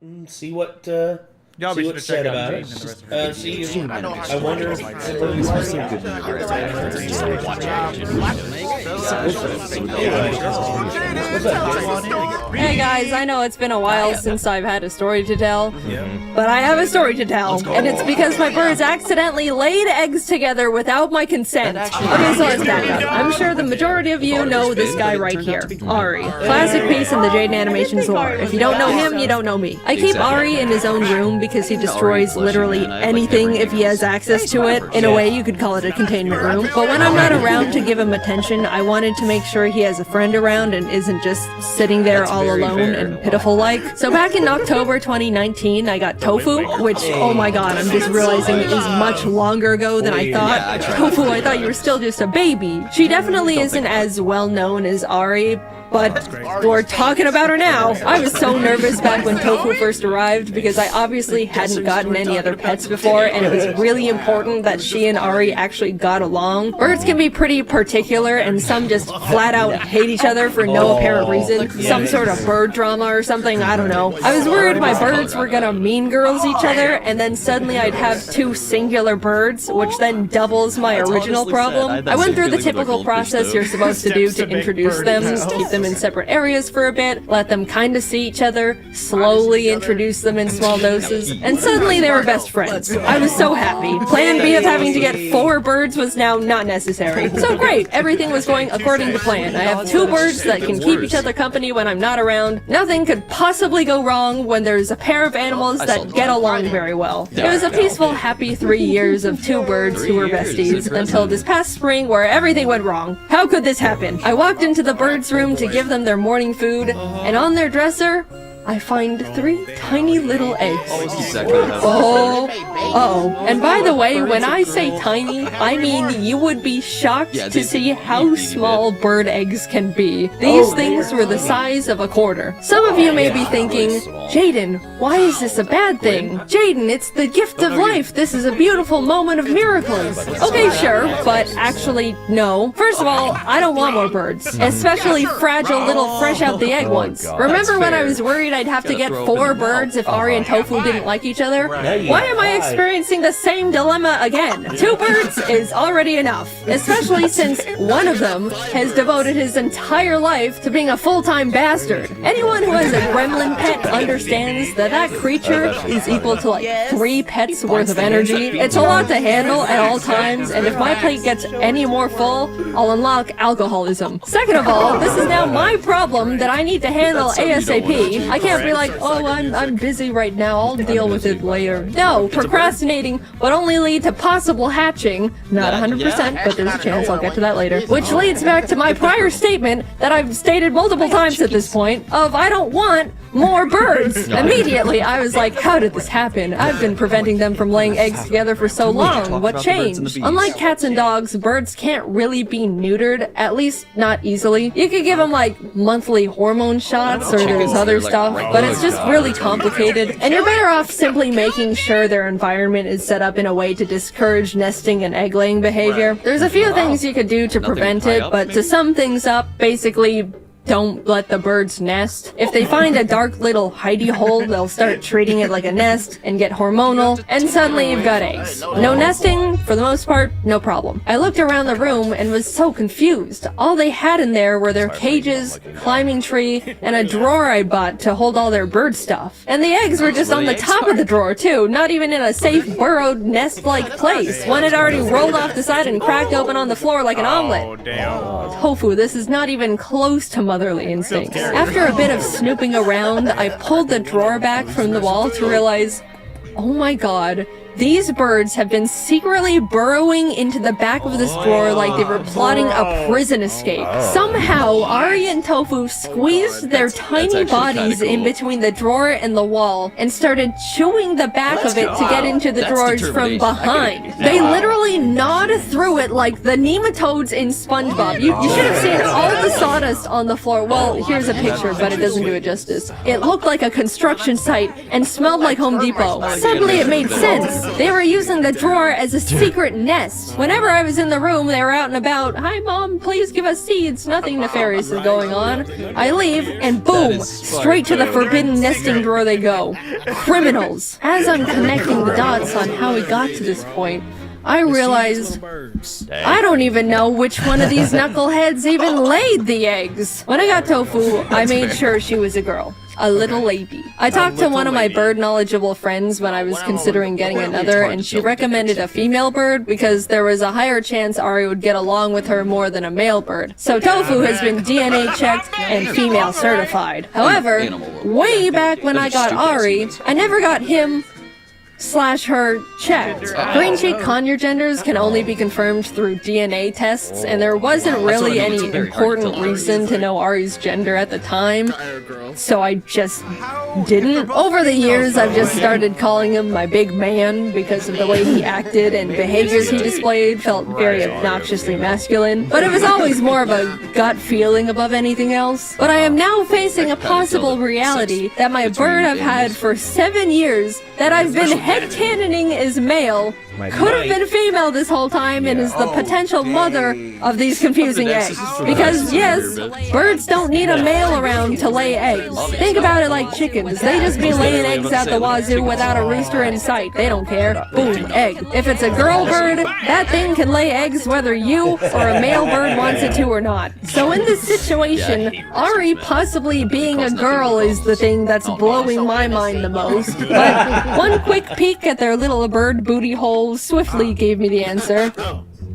See what Y'all see be what's sure to said check out about Jaden it. and the rest of her See, I wonder if Hey guys, I know it's been a while since I've had a story to tell, but I have a story to tell, and it's because my birds accidentally laid eggs together without my consent. Okay, so let's back up. I'm sure the majority of you know this guy right here, Ari. Classic piece in the Jaden Animations lore. If you don't know him, you don't know me. I keep Ari in his own room because he destroys literally anything if he has access to it. In a way, you could call it a containment room. But when I'm not around to give him attention, I wanted to make sure he has a friend around and isn't just sitting there all alone and pitiful-like. So back in October 2019, I got Tofu, which, oh my god, I'm just realizing is much longer ago than I thought. Tofu, I thought you were still just a baby. She definitely isn't as well-known as Ari, but we're talking about her now. I was so nervous back when Tofu first arrived because I obviously hadn't gotten any other pets before, and it was really important that she and Ari actually got along. Birds can be pretty particular, and some just flat out hate each other for no apparent reason. Some sort of bird drama or something, I don't know. I was worried my birds were gonna mean girls each other, and then suddenly I'd have two singular birds, which then doubles my original problem. I went through the typical process you're supposed to do to introduce them, keep them in separate areas for a bit, let them kind of see each other, slowly introduce them in small doses, and suddenly they were best friends. I was so happy. Plan B of having to get 4 birds was now not necessary. So great, everything was going according to plan. I have 2 birds that can keep each other company when I'm not around. Nothing could possibly go wrong when there's a pair of animals that get along very well. It was a peaceful, happy 3 years of 2 birds who were besties until this past spring where everything went wrong. How could this happen? I walked into the birds' room to give them their morning food, and on their dresser, I find 3 tiny little eggs. And by the way, when I say tiny, I mean you would be shocked to see how small bird eggs can be. These things were the size of a quarter. Some of you may be thinking, Jaden, why is this a bad thing? Jaden, it's the gift of life. This is a beautiful moment of miracles. Okay, sure, but actually, no. First of all, I don't want more birds, especially fragile little fresh out the egg ones. Remember when I was worried I'd have to get 4 birds if Ari and Tofu didn't like each other? Why am I experiencing the same dilemma again? 2 birds is already enough, especially since one of them has devoted his entire life to being a full-time bastard. Anyone who has a gremlin pet understands that that creature is equal to like 3 pets worth of energy. It's a lot to handle at all times, and if my plate gets any more full, I'll unlock alcoholism. Second of all, this is now my problem that I need to handle ASAP. I can't be like, oh, I'm busy right now, I'll deal with it later. No, procrastinating would only lead to possible hatching. Not 100%, but there's a chance I'll get to that later. Which leads back to my prior statement that I've stated multiple times at this point of I don't want more birds. Immediately, I was like, how did this happen? I've been preventing them from laying eggs together for so long. What changed? Unlike cats and dogs, birds can't really be neutered, at least not easily. You could give them like monthly hormone shots or there's other stuff, but it's just really complicated, and you're better off simply making sure their environment is set up in a way to discourage nesting and egg-laying behavior. There's a few things you could do to prevent it, but to sum things up, basically, don't let the birds nest. If they find a dark little hidey hole, they'll start treating it like a nest and get hormonal, and suddenly you've got eggs. No nesting, for the most part, no problem. I looked around the room and was so confused. All they had in there were their cages, climbing tree, and a drawer I bought to hold all their bird stuff. And the eggs were just on the top of the drawer too, not even in a safe burrowed nest-like place. One had already rolled off the side and cracked open on the floor like an omelet. Tofu, this is not even close to motherly instincts. After a bit of snooping around, I pulled the drawer back from the wall to realize, oh my god, these birds have been secretly burrowing into the back of this drawer like they were plotting a prison escape. Somehow, Ari and Tofu squeezed their tiny bodies in between the drawer and the wall and started chewing the back of it to get into the drawers from behind. They literally gnawed through it like the nematodes in SpongeBob. You should have seen all the sawdust on the floor. Well, here's a picture, but it doesn't do it justice. It looked like a construction site and smelled like Home Depot. Suddenly it made sense. They were using the drawer as a secret nest. Whenever I was in the room, they were out and about. Hi, Mom, please give us seeds. Nothing nefarious is going on. I leave, and boom, straight to the forbidden nesting drawer they go. Criminals. As I'm connecting the dots on how we got to this point, I realized I don't even know which one of these knuckleheads even laid the eggs. When I got Tofu, I made sure she was a girl. A little lady. I talked to one of my bird knowledgeable friends when I was considering getting another, and she recommended a female bird because there was a higher chance Ari would get along with her more than a male bird. So Tofu has been DNA checked and female certified. However, way back when I got Ari, I never got him / her checked. Green cheek conure genders can only be confirmed through DNA tests, and there wasn't really any important reason to know Ari's gender at the time, so I just didn't. Over the years, I've just started calling him my big man because of the way he acted and behaviors he displayed felt very obnoxiously masculine, but it was always more of a gut feeling above anything else. But I am now facing a possible reality that my bird I've had for 7 years that I've been headcanoning is male could have been female this whole time and is the potential mother of these confusing eggs. Because yes, birds don't need a male around to lay eggs. Think about it like chickens. They just be laying eggs out the wazoo without a rooster in sight. They don't care. Boom, egg. If it's a girl bird, that thing can lay eggs whether you or a male bird wants it to or not. So in this situation, Ari possibly being a girl is the thing that's blowing my mind the most. But one quick peek at their little bird booty hole swiftly gave me the answer.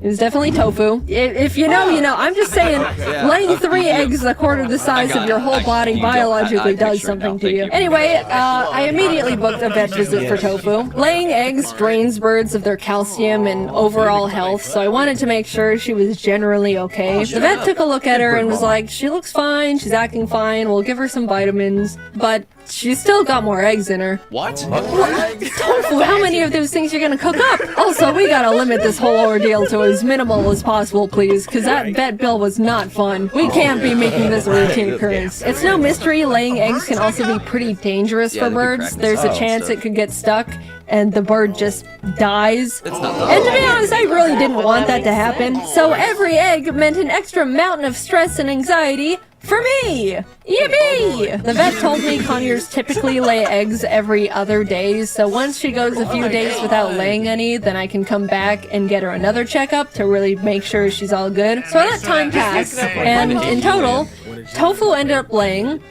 It was definitely Tofu. If you know, you know. I'm just saying, laying 3 eggs a quarter the size of your whole body biologically does something to you. Anyway, I immediately booked a vet visit for Tofu. Laying eggs drains birds of their calcium and overall health, so I wanted to make sure she was generally okay. The vet took a look at her and was like, she looks fine, she's acting fine, we'll give her some vitamins, but she's still got more eggs in her. What? Tofu, how many of those things you're gonna cook up? Also, we gotta limit this whole ordeal to as minimal as possible, please, because that vet bill was not fun. We can't be making this a routine occurrence. It's no mystery laying eggs can also be pretty dangerous for birds. There's a chance it could get stuck and the bird just dies. And to be honest, I really didn't want that to happen. So every egg meant an extra mountain of stress and anxiety for me! Yippee! The vet told me conures typically lay eggs every other day, so once she goes a few days without laying any, then I can come back and get her another checkup to really make sure she's all good. So I let time pass, and in total, Tofu ended up laying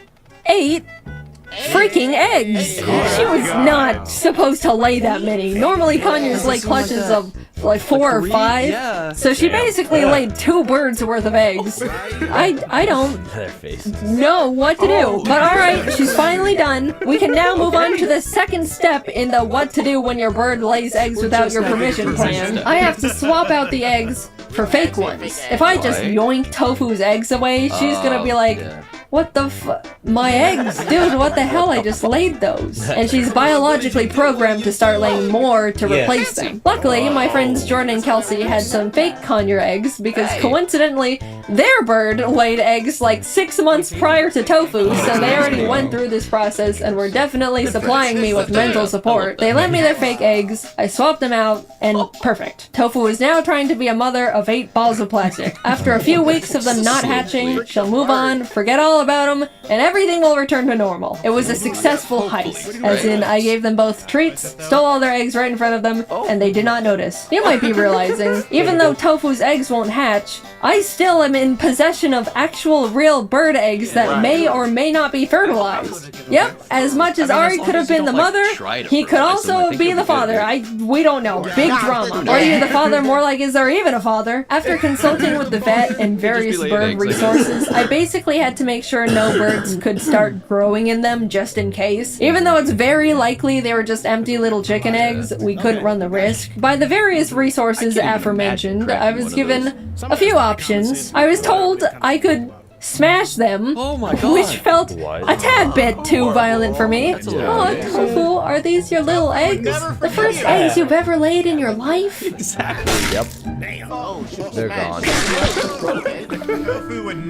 8 freaking eggs! She was not supposed to lay that many. Normally conures lay clutches of like 4 or 5, so she basically laid 2 birds worth of eggs. I don't know what to do, but alright, she's finally done. We can now move on to the second step in the what to do when your bird lays eggs without your permission plan. I have to swap out the eggs for fake ones. If I just yoink Tofu's eggs away, she's gonna be like, what the my eggs? Dude, what the hell? I just laid those. And she's biologically programmed to start laying more to replace them. Luckily, my friends Jordan and Kelsey had some fake conure eggs because coincidentally, their bird laid eggs like 6 months prior to Tofu, so they already went through this process and were definitely supplying me with mental support. They lent me their fake eggs, I swapped them out, and perfect. Tofu is now trying to be a mother of 8 balls of plastic. After a few weeks of them not hatching, she'll move on, forget all about them, and everything will return to normal. It was a successful heist, as in I gave them both treats, stole all their eggs right in front of them, and they did not notice. You might be realizing, even though Tofu's eggs won't hatch, I still am in possession of actual real bird eggs that may or may not be fertilized. Yep, as much as Ari could have been the mother, he could also be the father. We don't know. Big drama. Are you the father? More like, is there even a father? After consulting with the vet and various bird resources, I basically had to make sure no birds could start growing in them just in case. Even though it's very likely they were just empty little chicken eggs, we couldn't run the risk. By the various resources aforementioned, I was given a few options. I was told I could smash them, which felt a tad bit too violent for me. Oh, Tofu, are these your little eggs? The first eggs you've ever laid in your life? Exactly, yep. They're gone.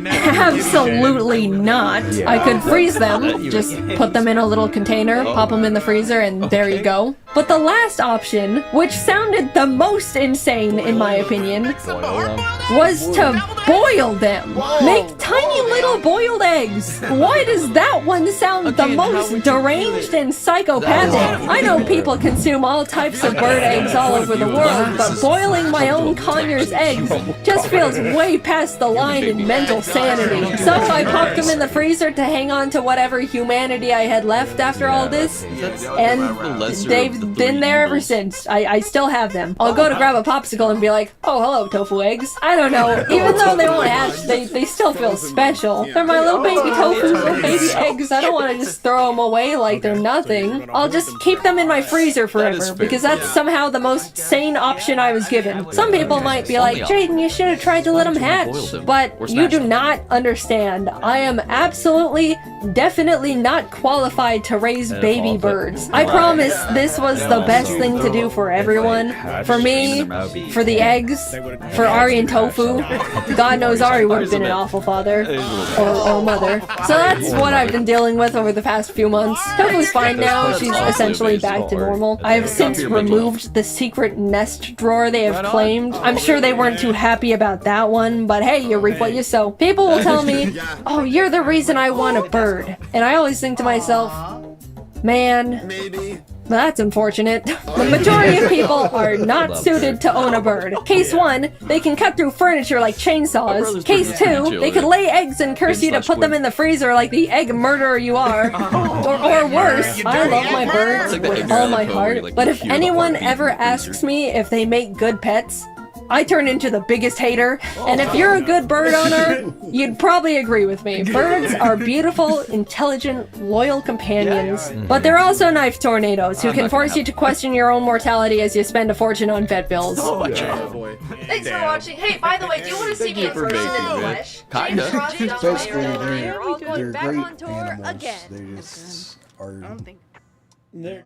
Absolutely not. I could freeze them, just put them in a little container, pop them in the freezer, and there you go. But the last option, which sounded the most insane in my opinion, was to boil them. Make tiny little boiled eggs. Why does that one sound the most deranged and psychopathic? I know people consume all types of bird eggs all over the world, but boiling my own Conyers eggs just feels way past the line in mental sanity. So I popped them in the freezer to hang on to whatever humanity I had left after all this, and they've been there ever since. I still have them. I'll go to grab a popsicle and be like, oh, hello, tofu eggs. I don't know, even though they won't hatch, they still feel special. They're my little baby tofu, little baby eggs. I don't want to just throw them away like they're nothing. I'll just keep them in my freezer forever, because that's somehow the most sane option I was given. Some people might be like, Jaden, you should have tried to let them hatch, but you do not understand. I am absolutely, definitely not qualified to raise baby birds. I promise this was the best thing to do for everyone. For me, for the eggs, for Ari and Tofu. God knows Ari would have been an awful father. Or mother. So that's what I've been dealing with over the past few months. Tofu's fine now. She's essentially back to normal. I have since removed the secret nest drawer they have claimed. I'm sure they weren't too happy about that one, but hey, you reap what you sow. People will tell me, oh, you're the reason I want a bird. And I always think to myself, man, that's unfortunate. The majority of people are not suited to own a bird. Case 1, they can cut through furniture like chainsaws. Case 2, they could lay eggs and curse you to put them in the freezer like the egg murderer you are. Or worse, I love my birds with all my heart, but if anyone ever asks me if they make good pets, I turn into the biggest hater, and if you're a good bird owner, you'd probably agree with me. Birds are beautiful, intelligent, loyal companions, but they're also knife tornadoes who can force you to question your own mortality as you spend a fortune on vet bills. Thanks for watching. Hey, by the way, do you want to see me in person in the flesh? Kinda. Basically, You're all going they're back great on tour animals. again. They just are. They're